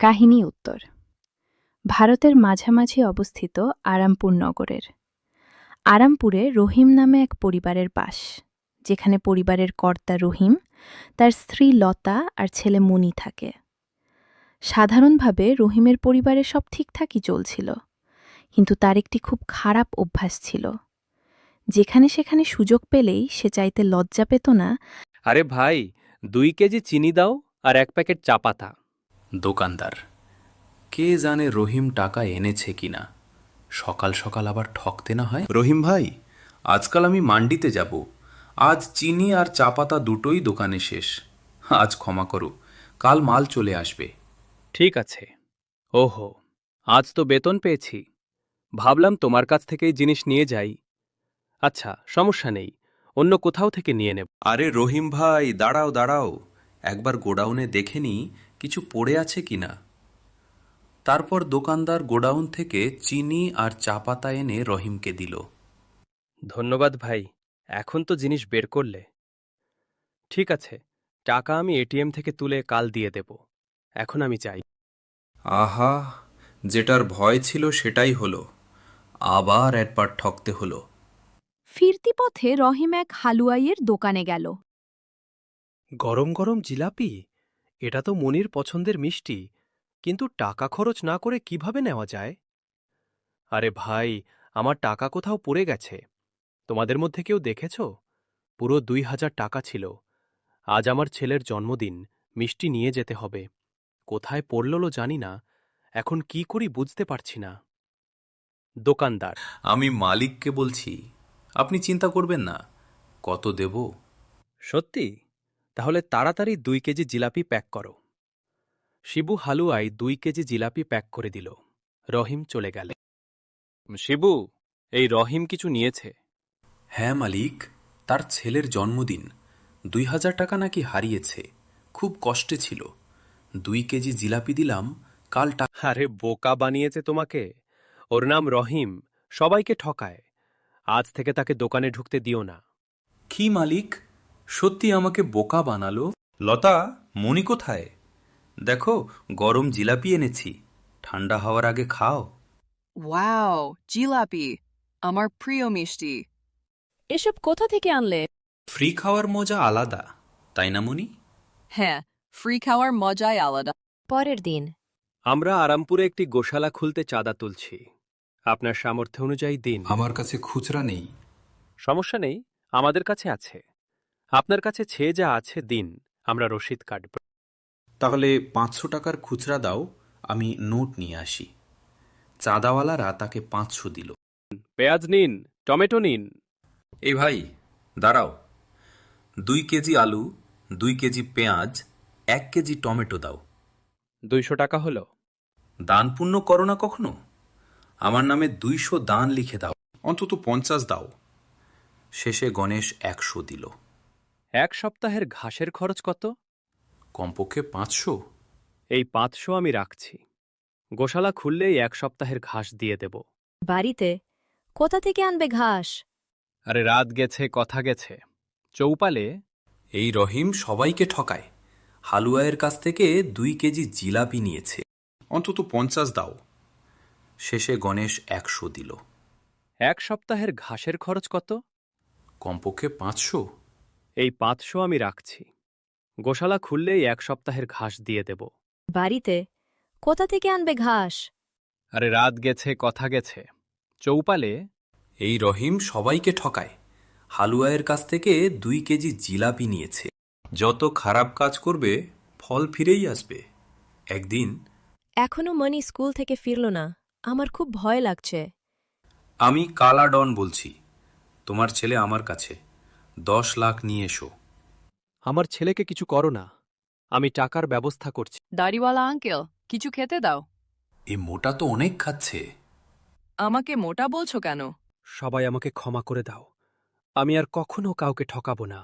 কাহিনী উত্তর। ভারতের মাঝামাঝি অবস্থিত আরামপুর নগরের আরামপুরে রহিম নামে এক পরিবারের বাস, যেখানে পরিবারের কর্তা রহিম, তার স্ত্রী লতা আর ছেলে মনি থাকে। সাধারণভাবে রহিমের পরিবারে সব ঠিকঠাকই চলছিল, কিন্তু তার একটি খুব খারাপ অভ্যাস ছিল। যেখানে সেখানে সুযোগ পেলেই সে চাইতে লজ্জা পেত না। আরে ভাই, 2 কেজি চিনি দাও আর 1 প্যাকেট চা পাতা। দোকানদার, কে জানে রহিম টাকা এনেছে কিনা, সকাল সকাল আবার ঠকতে না হয়। রহিম ভাই, আজকাল আমি মান্ডিতে যাব, আজ চিনি আর চা পাতা দুটোই দোকানে শেষ। আজ ক্ষমা করো, কাল মাল চলে আসবে। ঠিক আছে। ওহো, আজ তো বেতন পেয়েছি, ভাবলাম তোমার কাছ থেকেই জিনিস নিয়ে যাই। আচ্ছা, সমস্যা নেই, অন্য কোথাও থেকে নিয়ে নেব। আরে রহিম ভাই, দাঁড়াও দাঁড়াও, একবার গোডাউনে দেখে নি কিছু পড়ে আছে কিনা। তারপর দোকানদার গোডাউন থেকে চিনি আর চা পাতা এনে রহিমকে দিল। ধন্যবাদ ভাই, এখন তো জিনিস বের করলে। ঠিক আছে, টাকা আমি এটিএম থেকে তুলে কাল দিয়ে দেব। এখন আমি চাই। আহা, যেটার ভয় ছিল সেটাই হলো, আবার একবার ঠকতে হলো। ফিরতি পথে রহিম এক হালুয়াইয়ের দোকানে গেল। গরম গরম জিলাপি, এটা তো মনির পছন্দের মিষ্টি, কিন্তু টাকা খরচ না করে কিভাবে নেওয়া যায়? আরে ভাই, আমার টাকা কোথাও পড়ে গেছে। তোমাদের মধ্যে কেউ দেখেছ? পুরো 2000 টাকা ছিল। আজ আমার ছেলের জন্মদিন, মিষ্টি নিয়ে যেতে হবে। কোথায় পড়ল জানি না, এখন কি করি বুঝতে পারছি না। দোকানদার, আমি মালিককে বলছি, আপনি চিন্তা করবেন না, কত দেব? সত্যি? তাহলে তাড়াতাড়ি 2 কেজি জিলাপি প্যাক করো। শিবু হালুয়ায় 2 কেজি জিলাপি প্যাক করে দিল। রহিম চলে গেল। শিবু, এই রহিম কিছু নিয়েছে। হ্যাঁ মালিক, তার ছেলের জন্মদিন, 2000 টাকা নাকি হারিয়েছে, খুব কষ্টে ছিল। 2 কেজি জিলাপি দিলাম, কাল টাকা। আরে বোকা বানিয়েছে তোমাকে। ওর নাম রহিম, সবাইকে ঠকায়। আজ থেকে তাকে দোকানে ঢুকতে দিও না। কি মালিক, সত্যি আমাকে বোকা বানালো? লতা, মনি কোথায়? দেখো, গরম জিলাপি এনেছি, ঠান্ডা হওয়ার আগে খাও। ওয়াও, জিলাপি, আমার প্রিয় মিষ্টি। এসব কোথা থেকে আনলে? ফ্রি খাওয়ার মজা আলাদা, তাই না মনি? হ্যাঁ, ফ্রি খাওয়ার মজাই আলাদা। পরের দিন আমরা আরামপুরে একটি গোশালা খুলতে চাঁদা তুলছি। আপনার সামর্থ্য অনুযায়ী দিন। আমার কাছে খুচরা নেই। সমস্যা নেই, আমাদের কাছে আছে। আপনার কাছে ছেয়ে যা আছে দিন, আমরা রসিদ কাটব। তাহলে 500 টাকার খুচরা দাও, আমি নোট নিয়ে আসি। চাঁদাওয়ালারা তাকে 500 দিল। পেঁয়াজ নিন, টমেটো নিন। এই ভাই, দাঁড়াও, 2 কেজি আলু, 2 কেজি পেঁয়াজ, 1 কেজি টমেটো দাও। 200 টাকা হলো। দান পুণ্য করো না কখনো? আমার নামে 200 দান লিখে দাও, অন্তত 50 দাও। শেষে গণেশ 100 দিল। 1 সপ্তাহের ঘাসের খরচ কত? কমপক্ষে 500। এই 500 আমি রাখছি। গোশালা খুললেই 1 সপ্তাহের ঘাস দিয়ে দেব। বাড়িতে কোথা থেকে আনবে ঘাস? আরে রাত গেছে, কথা গেছে। চৌপালে। এই রহিম সবাইকে ঠকায়, হালুয়ায়ের কাছ থেকে 2 কেজি জিলাপি নিয়েছে, অন্তত 50 দাও। শেষে গণেশ 100 দিল। 1 সপ্তাহের ঘাসের খরচ কত? কমপক্ষে 500। এই 500 আমি রাখছি। গোশালা খুললেই 1 সপ্তাহের ঘাস দিয়ে দেব। বাড়িতে কোথা থেকে আনবে ঘাস? আরে রাত গেছে, কথা গেছে। চৌপালে। এই রহিম সবাইকে ঠকায়, হালুয়ায়ের কাছ থেকে 2 কেজি জিলাপি নিয়েছে। যত খারাপ কাজ করবে ফল ফিরেই আসবে একদিন। এখনো মনি স্কুল থেকে ফিরল না, আমার খুব ভয় লাগছে। আমি কালা ডন বলছি, তোমার ছেলে আমার কাছে, 10 লাখ নিয়ে এসো। আমার ছেলেকে কিছু করো না, আমি টাকার ব্যবস্থা করছি। দাড়িওয়ালা আঙ্কেল, কিছু খেতে দাও। এ মোটা তো অনেক খাচ্ছে। আমাকে মোটা বলছো কেন? সবাই আমাকে ক্ষমা করে দাও, আমি আর কখনো কাউকে ঠকাবো না।